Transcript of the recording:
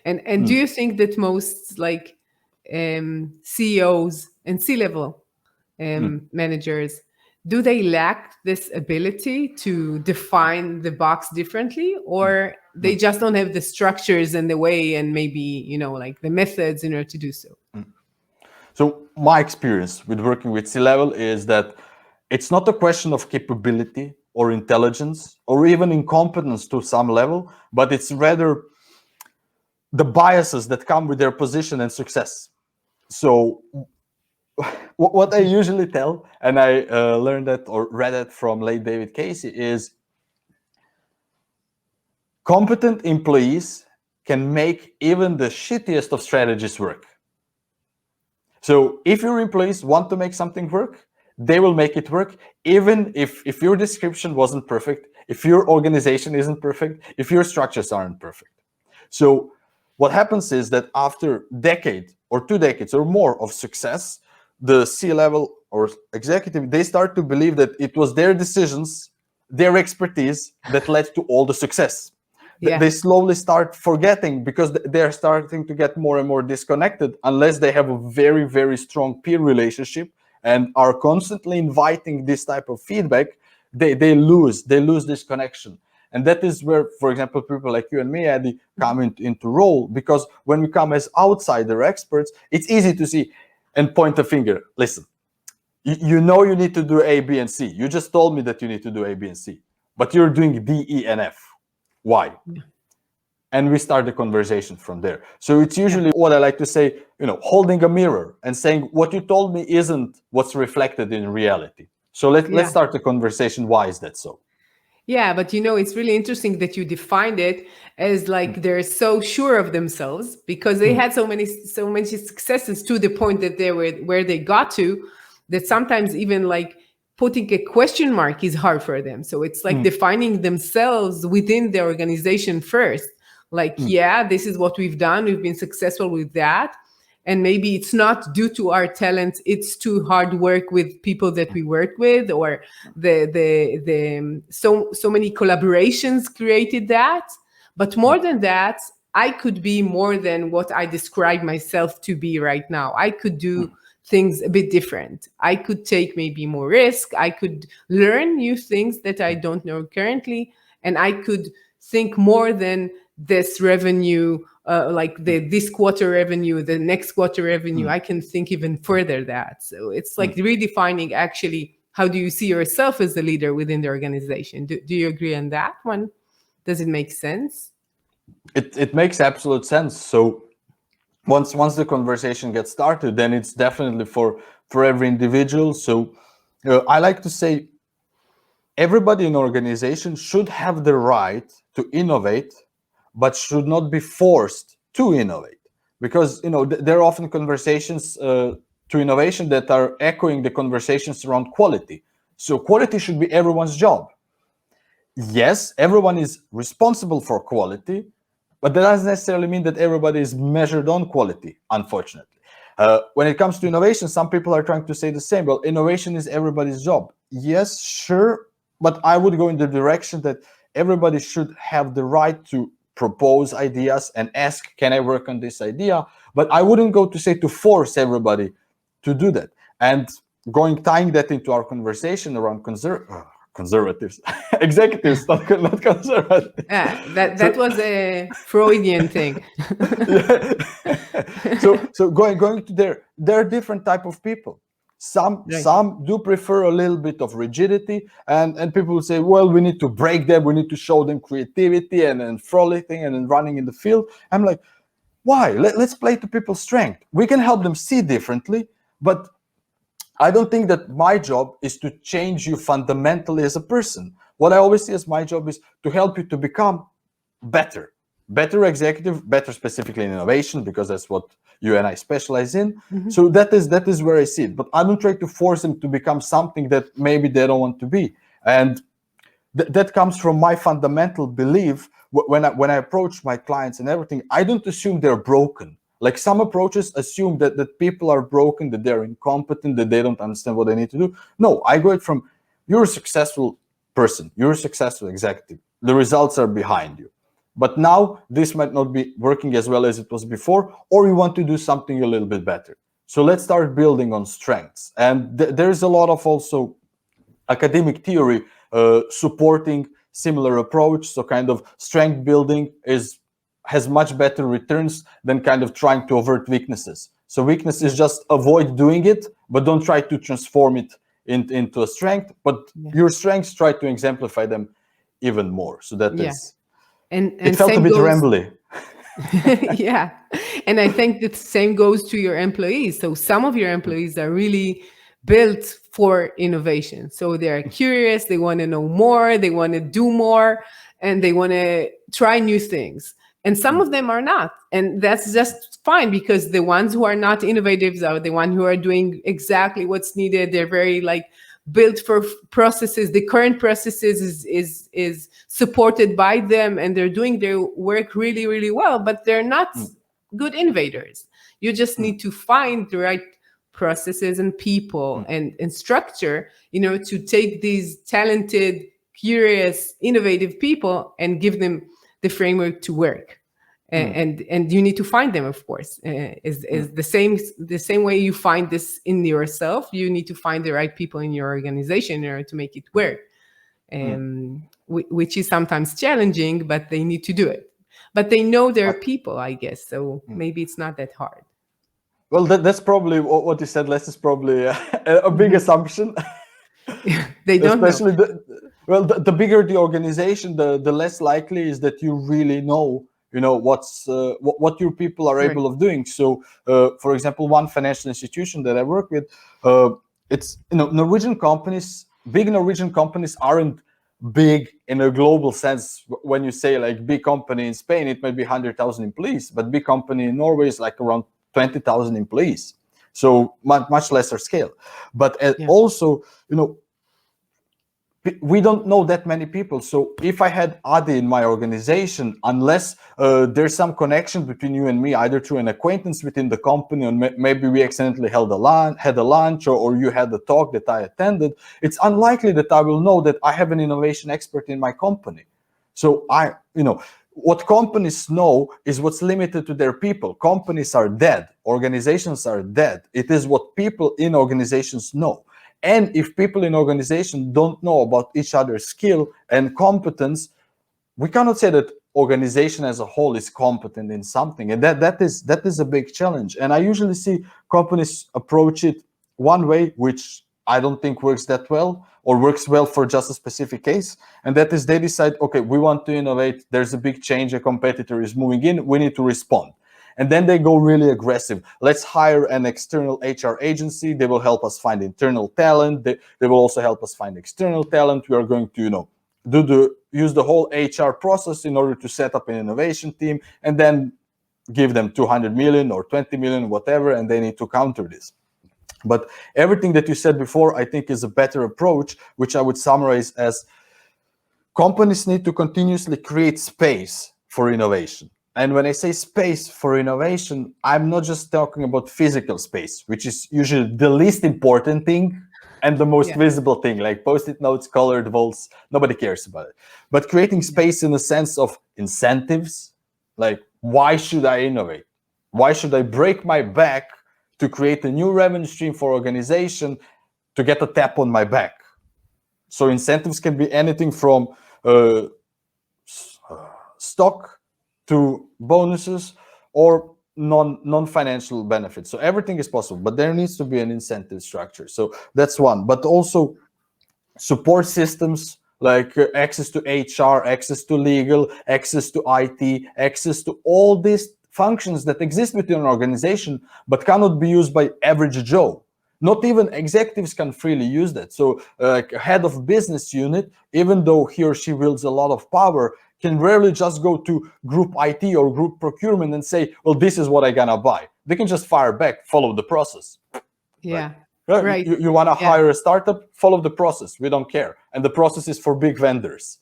And do you think that most like CEOs and C-level managers, do they lack this ability to define the box differently, or they just don't have the structures and the way and maybe, like the methods in order to do so? So my experience with working with C-level is that it's not a question of capability or intelligence or even incompetence to some level, but it's rather the biases that come with their position and success. So what I usually tell, and I learned that or read it from late David Casey, is competent employees can make even the shittiest of strategies work. So if your employees want to make something work, they will make it work, even if your description wasn't perfect, if your organization isn't perfect, if your structures aren't perfect. So what happens is that after a decade or 2 decades or more of success, the C-level or executive, they start to believe that it was their decisions, their expertise that led to all the success. Yeah. They slowly start forgetting because they're starting to get more and more disconnected unless they have a very, very strong peer relationship and are constantly inviting this type of feedback. They lose this connection. And that is where, for example, people like you and me, Eddie, come into role, because when we come as outsider experts, it's easy to see and point a finger. Listen, you know you need to do A, B, and C. You just told me that you need to do A, B, and C, but you're doing D, E, and F. Why? Yeah. And we start the conversation from there. So it's usually what I like to say, holding a mirror and saying what you told me isn't what's reflected in reality. So let's start the conversation. Why is that so? Yeah, but it's really interesting that you defined it as like they're so sure of themselves because they had so many successes to the point that they were where they got to, that sometimes even like putting a question mark is hard for them. So it's like defining themselves within the organization first. Like, this is what we've done. We've been successful with that. And maybe it's not due to our talents, it's too hard work with people that we work with, or so many collaborations created that. But more than that, I could be more than what I describe myself to be right now. I could do things a bit different. I could take maybe more risk. I could learn new things that I don't know currently. And I could think more than this revenue, like this quarter revenue, the next quarter revenue. I can think even further that. So it's like redefining actually, how do you see yourself as a leader within the organization? Do you agree on that one? Does it make sense? It makes absolute sense. So once the conversation gets started, then it's definitely for every individual. So I like to say everybody in an organization should have the right to innovate, but should not be forced to innovate, because there are often conversations to innovation that are echoing the conversations around quality. So quality should be everyone's job. Yes, everyone is responsible for quality, but that doesn't necessarily mean that everybody is measured on quality, unfortunately. When it comes to innovation, some people are trying to say the same. Well, innovation is everybody's job. Yes, sure, but I would go in the direction that everybody should have the right to propose ideas and ask, can I work on this idea? But I wouldn't go to say to force everybody to do that. And tying that into our conversation around conservatives, executives, not conservatives. That was a Freudian thing. So going to there are different type of people. Some do prefer a little bit of rigidity, and people will say, well, we need to break them, we need to show them creativity and frolicking and running in the field. I'm like, why? Let's play to people's strength. We can help them see differently, but I don't think that my job is to change you fundamentally as a person. What I always see as my job is to help you to become better executive, better specifically in innovation, because that's what you and I specialize in. So that is where I see it. But I don't try to force them to become something that maybe they don't want to be. And that comes from my fundamental belief. When I approach my clients and everything, I don't assume they're broken. Like some approaches assume that people are broken, that they're incompetent, that they don't understand what they need to do. No, I go from, you're a successful person, you're a successful executive. The results are behind you. but now this might not be working as well as it was before, or you want to do something a little bit better. So let's start building on strengths. And there's a lot of also academic theory supporting similar approach. So kind of strength building has much better returns than kind of trying to avert weaknesses. So weakness is just avoid doing it, but don't try to transform it into a strength. But your strengths, try to exemplify them even more. So that is. And it felt a bit rambly. Yeah. And I think the same goes to your employees. So some of your employees are really built for innovation. So they're curious, they want to know more, they want to do more, and they want to try new things. And some of them are not. And that's just fine, because the ones who are not innovative are the ones who are doing exactly what's needed. They're very like built for processes. The current processes is supported by them, and they're doing their work really, really well, but they're not good innovators. You just need to find the right processes and people and structure, to take these talented, curious, innovative people and give them the framework to work. And you need to find them, of course. Is the same way you find this in yourself. You need to find the right people in your organization in order to make it work, which is sometimes challenging, but they need to do it. But they know their people, I guess. So maybe it's not that hard. Well, that's probably what you said. Less is probably a big assumption. They don't Especially know. The bigger the organization, the less likely is that you really know what your people are able of doing. So, for example, one financial institution that I work with, it's Norwegian companies. Big Norwegian companies aren't big in a global sense. When you say like big company in Spain, it might be 100,000 employees, but big company in Norway is like around 20,000 employees. So much lesser scale. But also, we don't know that many people. So if I had Adi in my organization, unless there's some connection between you and me, either through an acquaintance within the company, or maybe we accidentally had a lunch, or you had a talk that I attended, it's unlikely that I will know that I have an innovation expert in my company. So what companies know is what's limited to their people. Companies are dead. Organizations are dead. It is what people in organizations know. And if people in organization don't know about each other's skill and competence, we cannot say that organization as a whole is competent in something. And that is a big challenge. And I usually see companies approach it one way, which I don't think works that well, or works well for just a specific case. And that is they decide, okay, we want to innovate. There's a big change. A competitor is moving in. We need to respond. And then they go really aggressive. Let's hire an external HR agency. They will help us find internal talent. They will also help us find external talent. We are going to, use the whole HR process in order to set up an innovation team, and then give them 200 million or 20 million, whatever, and they need to counter this. But everything that you said before, I think, is a better approach, which I would summarize as companies need to continuously create space for innovation. And when I say space for innovation, I'm not just talking about physical space, which is usually the least important thing and the most visible thing, like Post-it notes, colored walls. Nobody cares about it. But creating space in the sense of incentives, like why should I innovate? Why should I break my back to create a new revenue stream for organization to get a tap on my back? So incentives can be anything from stock to bonuses or non-financial benefits. So everything is possible, but there needs to be an incentive structure. So that's one. But also support systems like access to HR, access to legal, access to IT, access to all these functions that exist within an organization, but cannot be used by average Joe. Not even executives can freely use that. So a head of business unit, even though he or she wields a lot of power, can rarely just go to group IT or group procurement and say, well, this is what I'm gonna buy. They can just fire back, follow the process. Yeah. Right. You want to hire a startup, follow the process. We don't care. And the process is for big vendors.